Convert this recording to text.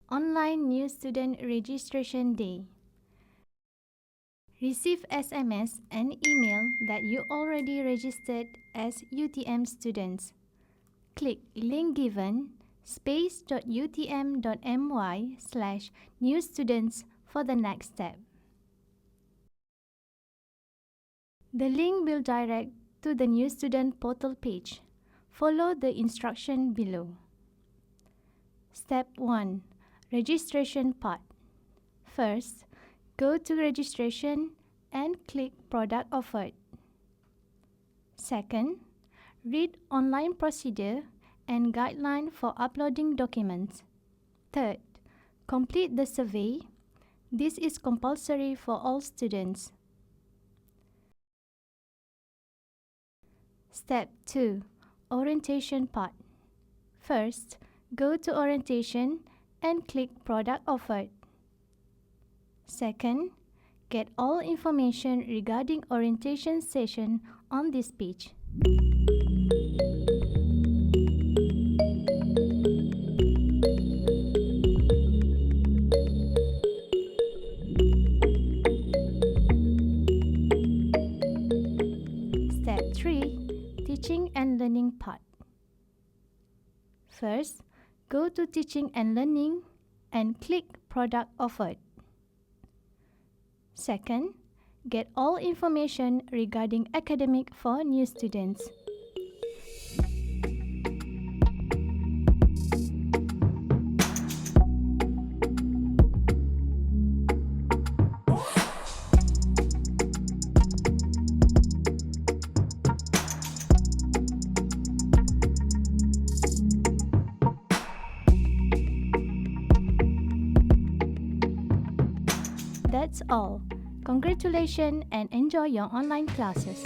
Online New Student Registration Day. Receive SMS and email that you already registered as UTM students. Click link given space.utm.my/newstudents for the next step. The link will direct to the new student portal page. Follow the instruction below. Step 1. Registration part. First, go to registration and click product offered. Second, read online procedure and guideline for uploading documents. Third, complete the survey. This is compulsory for all students. Step 2. Orientation part. First, go to orientation and click product offered. Second, get all information regarding orientation session on this page. Step 3. Teaching and learning part. First, go to teaching and learning and click product offered. Second, get all information regarding academic for new students. That's all. Congratulations and enjoy your online classes.